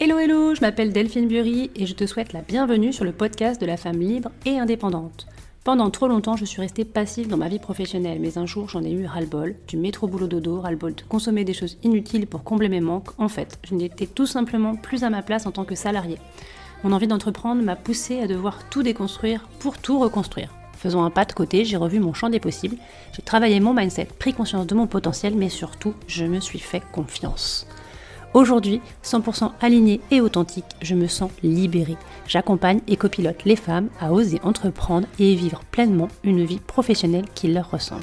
Hello hello, je m'appelle Delphine Bury et je te souhaite la bienvenue sur le podcast de la femme libre et indépendante. Pendant trop longtemps, je suis restée passive dans ma vie professionnelle, mais un jour j'en ai eu ras-le-bol, du métro boulot dodo, ras-le-bol de consommer des choses inutiles pour combler mes manques. En fait, je n'étais tout simplement plus à ma place en tant que salariée. Mon envie d'entreprendre m'a poussée à devoir tout déconstruire pour tout reconstruire. Faisant un pas de côté, j'ai revu mon champ des possibles, j'ai travaillé mon mindset, pris conscience de mon potentiel, mais surtout, je me suis fait confiance. Aujourd'hui, 100% alignée et authentique, je me sens libérée. J'accompagne et copilote les femmes à oser entreprendre et vivre pleinement une vie professionnelle qui leur ressemble.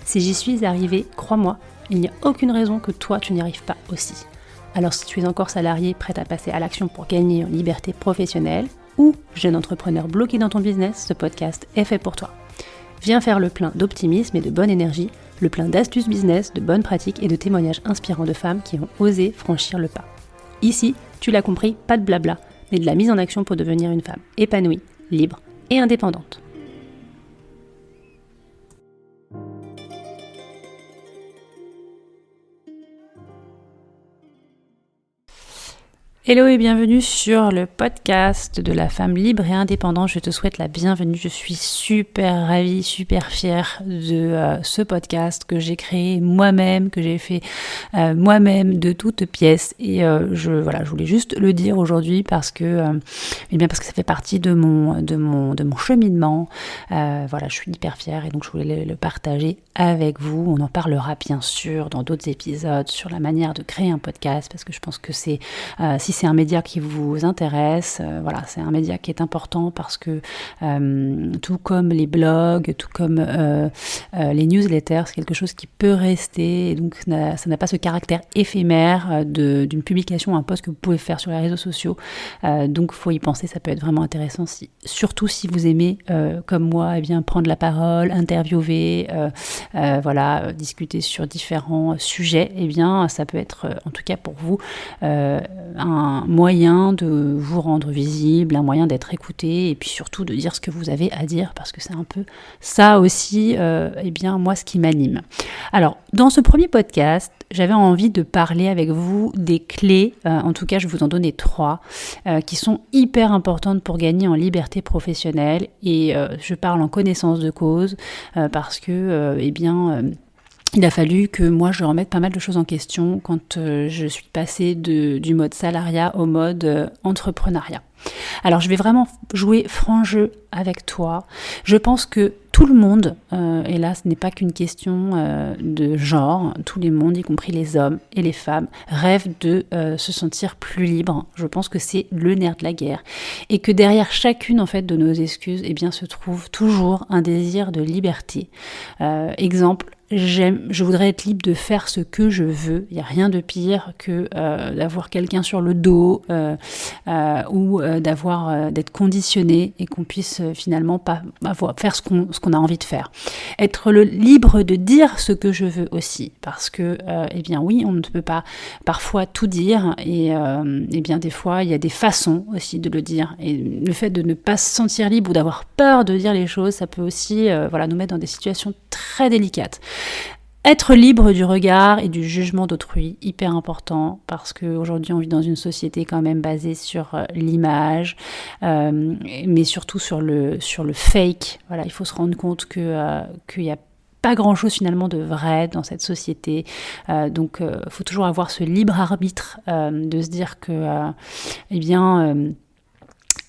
Si j'y suis arrivée, crois-moi, il n'y a aucune raison que toi tu n'y arrives pas aussi. Alors si tu es encore salarié, prête à passer à l'action pour gagner en liberté professionnelle, ou jeune entrepreneur bloqué dans ton business, ce podcast est fait pour toi. Viens faire le plein d'optimisme et de bonne énergie, le plein d'astuces business, de bonnes pratiques et de témoignages inspirants de femmes qui ont osé franchir le pas. Ici, tu l'as compris, pas de blabla, mais de la mise en action pour devenir une femme épanouie, libre et indépendante. Hello et bienvenue sur le podcast de la femme libre et indépendante. Je te souhaite la bienvenue. Je suis super ravie, super fière de ce podcast que j'ai créé moi-même, que j'ai fait moi-même de toutes pièces. Et je voulais juste le dire aujourd'hui parce que ça fait partie de mon cheminement. Je suis hyper fière et donc je voulais le partager avec vous. On en parlera bien sûr dans d'autres épisodes sur la manière de créer un podcast parce que je pense que c'est si c'est un média qui vous intéresse, c'est un média qui est important parce que tout comme les blogs, tout comme les newsletters, c'est quelque chose qui peut rester et donc ça n'a pas ce caractère éphémère d'une publication, un post que vous pouvez faire sur les réseaux sociaux. Donc il faut y penser, ça peut être vraiment intéressant, surtout si vous aimez, comme moi, prendre la parole, interviewer, discuter sur différents sujets, ça peut être en tout cas pour vous un moyen de vous rendre visible, un moyen d'être écouté et puis surtout de dire ce que vous avez à dire parce que c'est un peu ça aussi, moi, ce qui m'anime. Alors, dans ce premier podcast, j'avais envie de parler avec vous des clés, en tout cas je vais vous en donner 3, qui sont hyper importantes pour gagner en liberté professionnelle et je parle en connaissance de cause parce que, il a fallu que moi je remette pas mal de choses en question quand je suis passée du mode salariat au mode entrepreneuriat. Alors je vais vraiment jouer franc jeu avec toi. Je pense que tout le monde, et là ce n'est pas qu'une question de genre, tout le monde, y compris les hommes et les femmes, rêvent de se sentir plus libre. Je pense que c'est le nerf de la guerre. Et que derrière chacune en fait de nos excuses, se trouve toujours un désir de liberté. Exemple, je voudrais être libre de faire ce que je veux. Il n'y a rien de pire que d'avoir quelqu'un sur le dos ou d'être conditionné et qu'on puisse finalement pas faire ce qu'on a envie de faire. Être libre de dire ce que je veux aussi, parce que oui, on ne peut pas parfois tout dire et des fois il y a des façons aussi de le dire et le fait de ne pas se sentir libre ou d'avoir peur de dire les choses, ça peut aussi nous mettre dans des situations très délicates. Être libre du regard et du jugement d'autrui, hyper important, parce qu'aujourd'hui on vit dans une société quand même basée sur l'image, mais surtout sur le fake. Voilà, il faut se rendre compte qu'il y a pas grand-chose finalement de vrai dans cette société. Donc faut toujours avoir ce libre arbitre de se dire que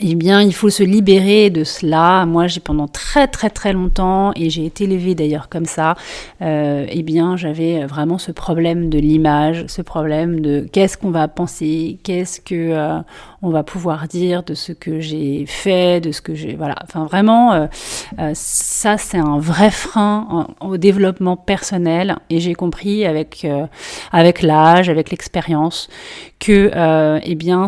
il faut se libérer de cela. Moi, j'ai pendant très très très longtemps, et j'ai été élevée d'ailleurs comme ça, j'avais vraiment ce problème de l'image, ce problème de qu'est-ce qu'on va penser, qu'est-ce que on va pouvoir dire de ce que j'ai fait, de ce que j'ai... Voilà, enfin vraiment, ça c'est un vrai frein au développement personnel, et j'ai compris avec l'âge, avec l'expérience, que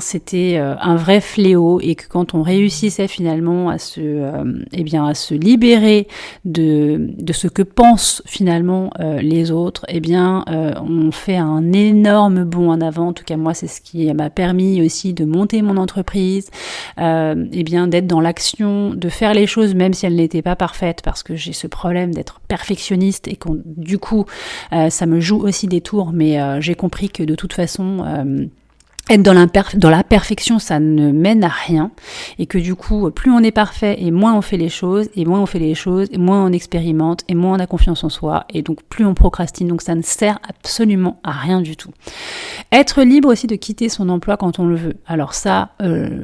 c'était un vrai fléau, et que quand on réussissait finalement à se libérer de ce que pensent finalement les autres, on fait un énorme bond en avant. En tout cas moi, c'est ce qui m'a permis aussi de monter mon entreprise, d'être dans l'action, de faire les choses même si elles n'étaient pas parfaites, parce que j'ai ce problème d'être perfectionniste et du coup ça me joue aussi des tours, mais j'ai compris que de toute façon être dans la perfection, ça ne mène à rien, et que du coup, plus on est parfait, et moins on fait les choses, et moins on fait les choses, et moins on expérimente, et moins on a confiance en soi, et donc plus on procrastine, donc ça ne sert absolument à rien du tout. Être libre aussi de quitter son emploi quand on le veut. Alors ça,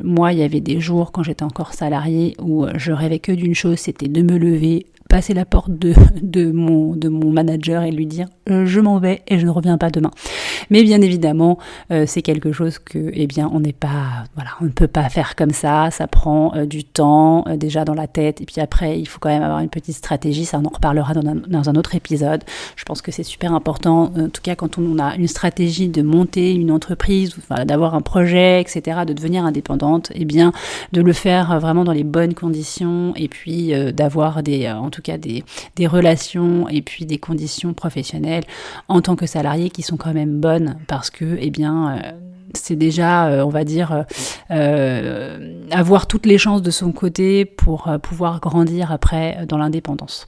moi, il y avait des jours quand j'étais encore salariée où je rêvais que d'une chose, c'était de me lever, passer la porte de mon manager et lui dire je m'en vais et je ne reviens pas demain. Mais bien évidemment, c'est quelque chose que, on n'est pas, on ne peut pas faire comme ça. Ça prend du temps déjà dans la tête, et puis après, il faut quand même avoir une petite stratégie. Ça, on en reparlera dans un autre épisode. Je pense que c'est super important, en tout cas quand on a une stratégie de monter une entreprise, d'avoir un projet, etc., de devenir indépendante, de le faire vraiment dans les bonnes conditions, et puis d'avoir des relations et puis des conditions professionnelles en tant que salarié qui sont quand même bonnes, parce que c'est déjà, avoir toutes les chances de son côté pour pouvoir grandir après dans l'indépendance.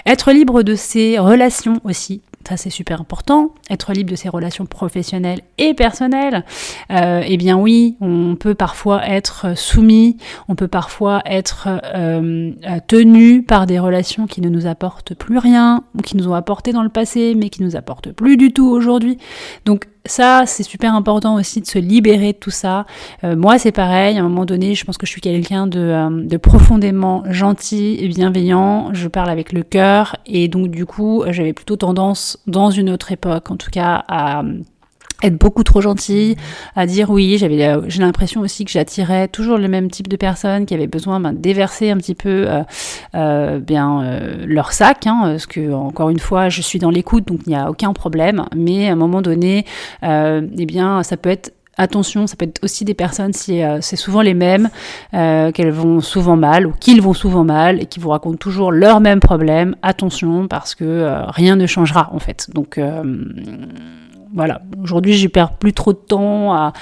Être libre de ses relations aussi. Ça, c'est super important. Être libre de ses relations professionnelles et personnelles. Oui, on peut parfois être soumis, on peut parfois être tenu par des relations qui ne nous apportent plus rien, ou qui nous ont apporté dans le passé, mais qui nous apportent plus du tout aujourd'hui. Donc, ça, c'est super important aussi de se libérer de tout ça. Moi, c'est pareil. À un moment donné, je pense que je suis quelqu'un de profondément gentil et bienveillant. Je parle avec le cœur. Et donc, du coup, j'avais plutôt tendance, dans une autre époque, en tout cas, à être beaucoup trop gentille, à dire oui. J'ai l'impression aussi que j'attirais toujours le même type de personnes qui avaient besoin de déverser un petit peu leur sac, parce que, encore une fois, je suis dans l'écoute, donc il n'y a aucun problème. Mais à un moment donné, ça peut être attention, ça peut être aussi des personnes, si c'est souvent les mêmes, qu'elles vont souvent mal, ou qu'ils vont souvent mal, et qui vous racontent toujours leurs mêmes problèmes. Attention, parce que rien ne changera, en fait. Donc, voilà, aujourd'hui je perds plus trop de temps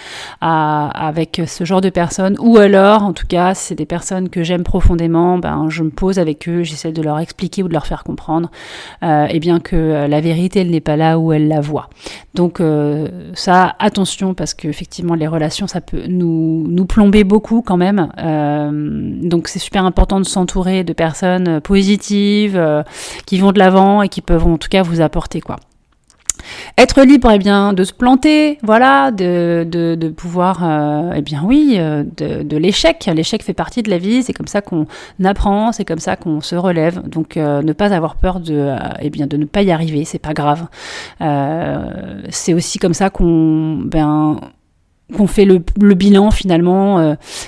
avec ce genre de personnes, ou alors en tout cas c'est des personnes que j'aime profondément, je me pose avec eux, j'essaie de leur expliquer ou de leur faire comprendre que la vérité elle n'est pas là où elle la voit. Donc ça, attention, parce que effectivement les relations ça peut nous plomber beaucoup quand même, donc c'est super important de s'entourer de personnes positives, qui vont de l'avant et qui peuvent en tout cas vous apporter quoi. Être libre, de se planter, de pouvoir, de l'échec. L'échec fait partie de la vie, c'est comme ça qu'on apprend, c'est comme ça qu'on se relève. Donc, ne pas avoir peur de ne pas y arriver, c'est pas grave. C'est aussi comme ça qu'on fait le bilan finalement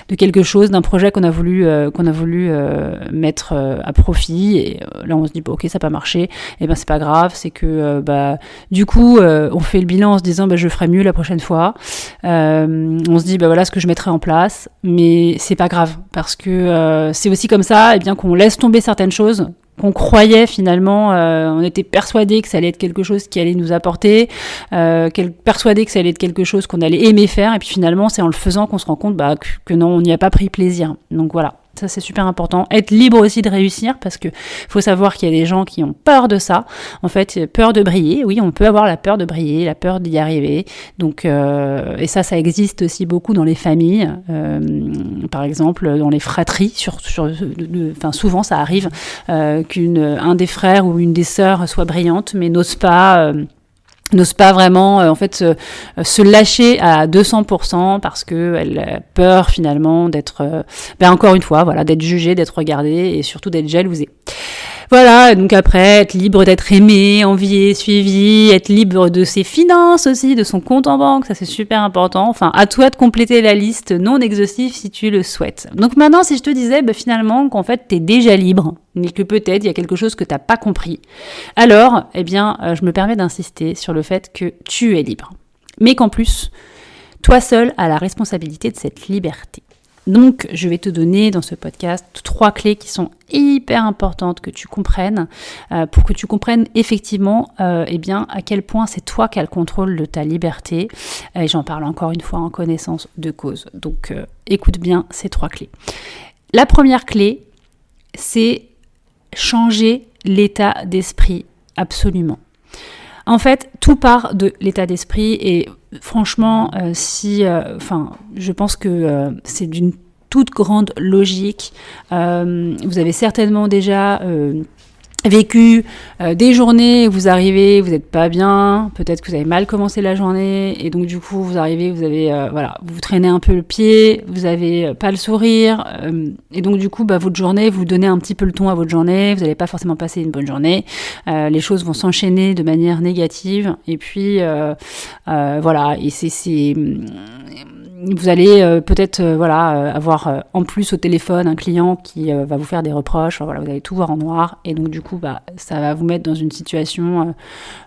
de quelque chose, d'un projet qu'on a voulu mettre à profit, et là on se dit ok, ça n'a pas marché, c'est pas grave, c'est que du coup on fait le bilan en se disant je ferai mieux la prochaine fois, on se dit voilà ce que je mettrai en place, mais c'est pas grave, parce que c'est aussi comme ça qu'on laisse tomber certaines choses qu'on croyait finalement, on était persuadé que ça allait être quelque chose qui allait nous apporter, persuadé que ça allait être quelque chose qu'on allait aimer faire, et puis finalement c'est en le faisant qu'on se rend compte que non, on n'y a pas pris plaisir. Donc voilà, ça c'est super important. Être libre aussi de réussir, parce que faut savoir qu'il y a des gens qui ont peur de ça, en fait, peur de briller. Oui, on peut avoir la peur de briller, la peur d'y arriver. Donc et ça existe aussi beaucoup dans les familles, par exemple dans les fratries, souvent ça arrive qu'un des frères ou une des sœurs soit brillante, mais n'ose pas vraiment se lâcher à 200%, parce que elle a peur finalement d'être encore une fois d'être jugée, d'être regardée, et surtout d'être jalousée. Voilà, donc après, être libre d'être aimé, envié, suivi, être libre de ses finances aussi, de son compte en banque, ça c'est super important. Enfin, à toi de compléter la liste non exhaustive si tu le souhaites. Donc maintenant, si je te disais finalement qu'en fait t'es déjà libre, mais que peut-être il y a quelque chose que t'as pas compris, alors, je me permets d'insister sur le fait que tu es libre. Mais qu'en plus, toi seul as la responsabilité de cette liberté. Donc, je vais te donner dans ce podcast 3 clés qui sont hyper importantes que tu comprennes, pour que tu comprennes effectivement à quel point c'est toi qui as le contrôle de ta liberté. Et j'en parle encore une fois en connaissance de cause. Donc, écoute bien ces 3 clés. La première clé, c'est changer l'état d'esprit, absolument. En fait, tout part de l'état d'esprit et franchement, je pense que c'est d'une toute grande logique. Vous avez certainement déjà vécu des journées où vous arrivez, vous n'êtes pas bien, peut-être que vous avez mal commencé la journée et donc du coup vous arrivez, vous avez vous traînez un peu le pied, vous avez pas le sourire et donc du coup votre journée, vous donnez un petit peu le ton à votre journée, vous n'allez pas forcément passer une bonne journée, les choses vont s'enchaîner de manière négative et puis et c'est vous allez peut-être avoir en plus au téléphone un client qui va vous faire des reproches, vous allez tout voir en noir et donc du coup ça va vous mettre dans une situation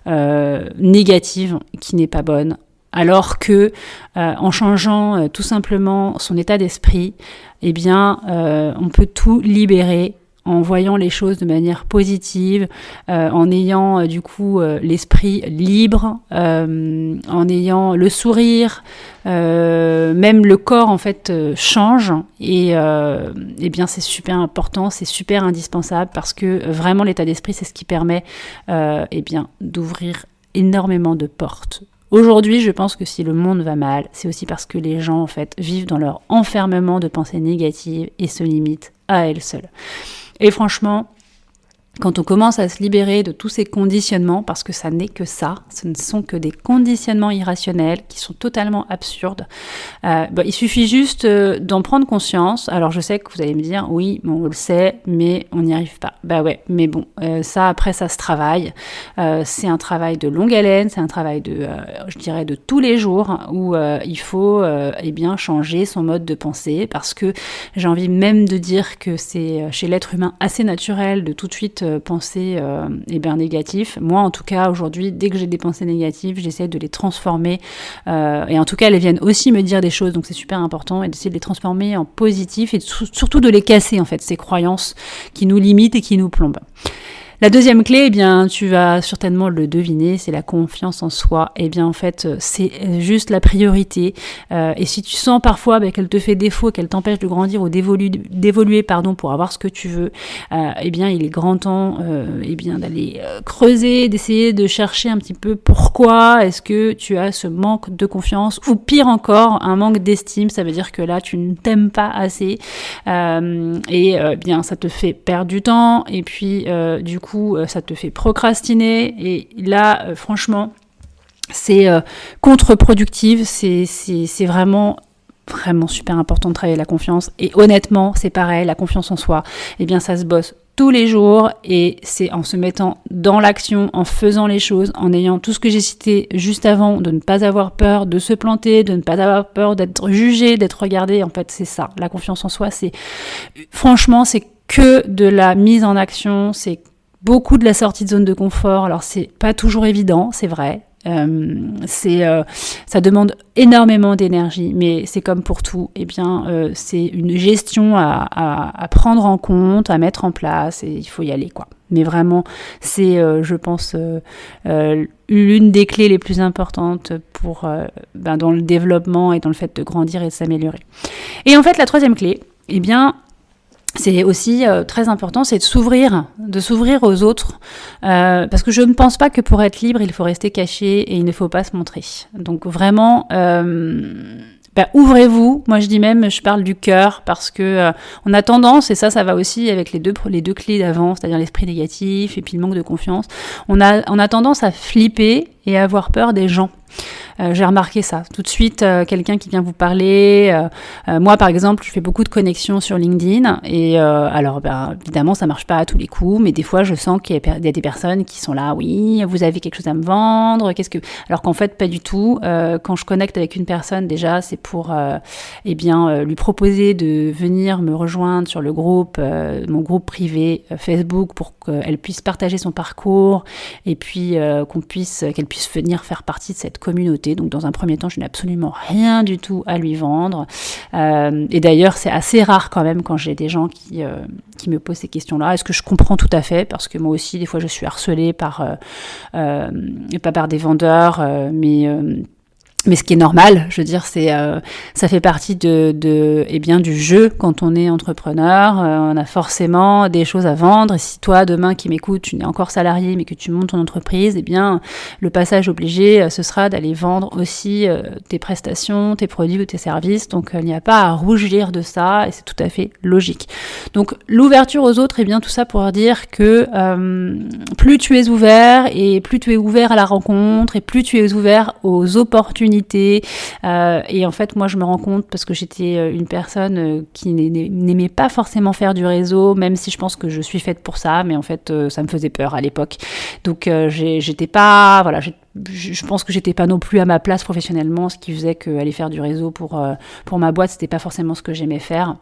négative qui n'est pas bonne. Alors que en changeant tout simplement son état d'esprit, on peut tout libérer en voyant les choses de manière positive, en ayant l'esprit libre, en ayant le sourire, même le corps en fait change et c'est super important, c'est super indispensable parce que vraiment l'état d'esprit c'est ce qui permet d'ouvrir énormément de portes. Aujourd'hui, je pense que si le monde va mal, c'est aussi parce que les gens en fait vivent dans leur enfermement de pensées négatives et se limitent à elles seules. Et franchement, quand on commence à se libérer de tous ces conditionnements, parce que ça n'est que ça, ce ne sont que des conditionnements irrationnels qui sont totalement absurdes, il suffit juste d'en prendre conscience. Alors je sais que vous allez me dire, oui, on le sait, mais on n'y arrive pas. Mais bon, ça après ça se travaille. C'est un travail de longue haleine, c'est un travail de tous les jours où il faut changer son mode de pensée, parce que j'ai envie même de dire que c'est chez l'être humain assez naturel de tout de suite pensées négatives. Moi, en tout cas, aujourd'hui, dès que j'ai des pensées négatives, j'essaie de les transformer. Et en tout cas, elles viennent aussi me dire des choses, donc c'est super important, et d'essayer de les transformer en positif et surtout de les casser, en fait, ces croyances qui nous limitent et qui nous plombent. La deuxième clé, tu vas certainement le deviner, c'est la confiance en soi. En fait, c'est juste la priorité. Et si tu sens parfois qu'elle te fait défaut, qu'elle t'empêche de grandir ou d'évoluer, pour avoir ce que tu veux, il est grand temps d'aller creuser, d'essayer de chercher un petit peu pourquoi est-ce que tu as ce manque de confiance, ou pire encore, un manque d'estime. Ça veut dire que là, tu ne t'aimes pas assez. Ça te fait perdre du temps. Et puis, du coup, ça te fait procrastiner et là franchement c'est contre-productif, c'est vraiment super important de travailler la confiance. Et honnêtement c'est pareil, la confiance en soi, ça se bosse tous les jours et c'est en se mettant dans l'action, en faisant les choses, en ayant tout ce que j'ai cité juste avant, de ne pas avoir peur de se planter, de ne pas avoir peur d'être jugé, d'être regardé. En fait c'est ça, la confiance en soi, c'est que de la mise en action, c'est beaucoup de la sortie de zone de confort. Alors c'est pas toujours évident, c'est vrai. Ça demande énormément d'énergie, mais c'est comme pour tout. C'est une gestion à prendre en compte, à mettre en place, et il faut y aller, quoi. Mais vraiment, c'est, je pense, l'une des clés les plus importantes pour dans le développement et dans le fait de grandir et de s'améliorer. Et en fait, la troisième clé, c'est aussi très important, c'est de s'ouvrir aux autres, parce que je ne pense pas que pour être libre, il faut rester caché et il ne faut pas se montrer. Donc vraiment, ouvrez-vous. Moi, je dis même, je parle du cœur, parce que on a tendance, et ça va aussi avec les deux clés d'avant, c'est-à-dire l'esprit négatif et puis le manque de confiance. On a tendance à flipper et à avoir peur des gens. J'ai remarqué ça. Tout de suite, quelqu'un qui vient vous parler. Moi, par exemple, je fais beaucoup de connexions sur LinkedIn. Et évidemment, ça marche pas à tous les coups. Mais des fois, je sens qu'il y a des personnes qui sont là. Oui, vous avez quelque chose à me vendre. Alors qu'en fait, pas du tout. Quand je connecte avec une personne, déjà, c'est pour lui proposer de venir me rejoindre sur le groupe, mon groupe privé Facebook, pour qu'elle puisse partager son parcours et puis qu'elle puisse venir faire partie de cette communauté. Donc dans un premier temps, je n'ai absolument rien du tout à lui vendre. Et d'ailleurs, c'est assez rare quand même quand j'ai des gens qui me posent ces questions-là. Est-ce que je comprends tout à fait? Parce que moi aussi, des fois, je suis harcelée pas par des vendeurs, mais Mais ce qui est normal, je veux dire, ça fait partie du jeu quand on est entrepreneur. On a forcément des choses à vendre. Et si toi, demain, qui m'écoutes, tu n'es encore salarié, mais que tu montes ton entreprise, le passage obligé, ce sera d'aller vendre aussi tes prestations, tes produits ou tes services. Donc, il n'y a pas à rougir de ça et c'est tout à fait logique. Donc, l'ouverture aux autres, tout ça pour dire que plus tu es ouvert et plus tu es ouvert à la rencontre et plus tu es ouvert aux opportunités. Et en fait, moi, je me rends compte parce que j'étais une personne qui n'aimait pas forcément faire du réseau, même si je pense que je suis faite pour ça, mais en fait, ça me faisait peur à l'époque. Donc, j'étais pas, voilà, je pense que j'étais pas non plus à ma place professionnellement, ce qui faisait qu'aller faire du réseau pour ma boîte, c'était pas forcément ce que j'aimais faire.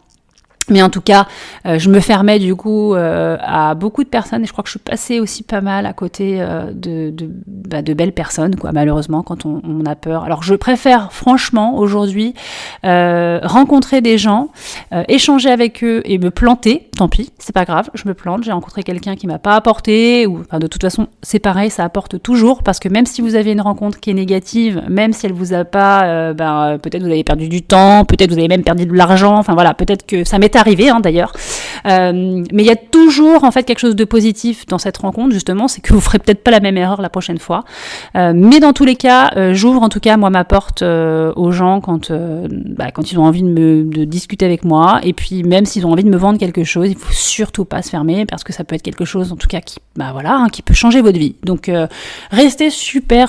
Mais en tout cas, je me fermais du coup à beaucoup de personnes et je crois que je suis passée aussi pas mal à côté de belles personnes, quoi. Malheureusement, quand on a peur. Alors, je préfère franchement aujourd'hui rencontrer des gens, échanger avec eux et me planter. Tant pis, c'est pas grave, je me plante. J'ai rencontré quelqu'un qui m'a pas apporté de toute façon, c'est pareil, ça apporte toujours parce que même si vous avez une rencontre qui est négative, même si elle vous a pas, peut-être vous avez perdu du temps, peut-être vous avez même perdu de l'argent. Enfin voilà, peut-être que ça m'est arrivé d'ailleurs, mais il y a toujours en fait quelque chose de positif dans cette rencontre justement, c'est que vous ferez peut-être pas la même erreur la prochaine fois, mais dans tous les cas, j'ouvre en tout cas moi ma porte aux gens quand ils ont envie de discuter avec moi, et puis même s'ils ont envie de me vendre quelque chose, il faut surtout pas se fermer parce que ça peut être quelque chose en tout cas qui peut changer votre vie. Donc restez super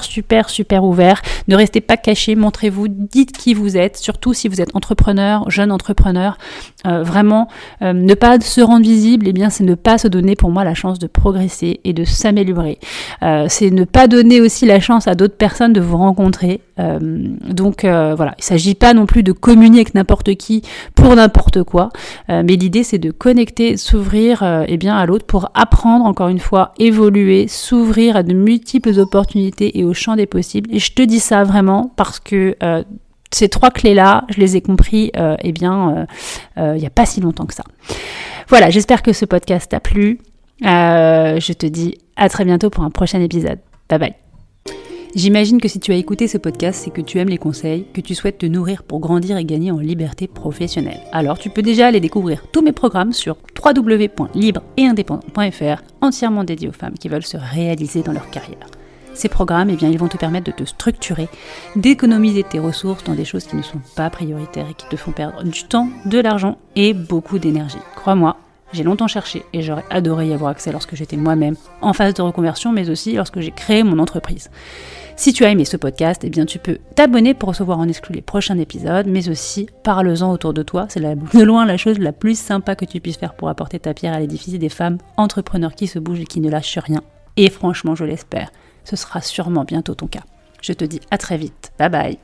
ouvert, ne restez pas caché, montrez-vous, dites qui vous êtes, surtout si vous êtes entrepreneur, jeune entrepreneur. Vraiment, ne pas se rendre visible, c'est ne pas se donner pour moi la chance de progresser et de s'améliorer. C'est ne pas donner aussi la chance à d'autres personnes de vous rencontrer. Donc voilà, il ne s'agit pas non plus de communier avec n'importe qui pour n'importe quoi, mais l'idée c'est de connecter, s'ouvrir à l'autre pour apprendre, encore une fois, évoluer, s'ouvrir à de multiples opportunités et au champ des possibles. Et je te dis ça vraiment parce que ces 3 clés-là, je les ai compris il n'y a pas si longtemps que ça. Voilà, j'espère que ce podcast t'a plu. Je te dis à très bientôt pour un prochain épisode. Bye bye. J'imagine que si tu as écouté ce podcast, c'est que tu aimes les conseils, que tu souhaites te nourrir pour grandir et gagner en liberté professionnelle. Alors tu peux déjà aller découvrir tous mes programmes sur www.libre-et-indépendant.fr, entièrement dédiés aux femmes qui veulent se réaliser dans leur carrière. Ces programmes, ils vont te permettre de te structurer, d'économiser tes ressources dans des choses qui ne sont pas prioritaires et qui te font perdre du temps, de l'argent et beaucoup d'énergie. Crois-moi, j'ai longtemps cherché et j'aurais adoré y avoir accès lorsque j'étais moi-même en phase de reconversion, mais aussi lorsque j'ai créé mon entreprise. Si tu as aimé ce podcast, tu peux t'abonner pour recevoir en exclu les prochains épisodes, mais aussi parle-en autour de toi. C'est de loin la chose la plus sympa que tu puisses faire pour apporter ta pierre à l'édifice des femmes entrepreneurs qui se bougent et qui ne lâchent rien. Et franchement, je l'espère, ce sera sûrement bientôt ton cas. Je te dis à très vite. Bye bye.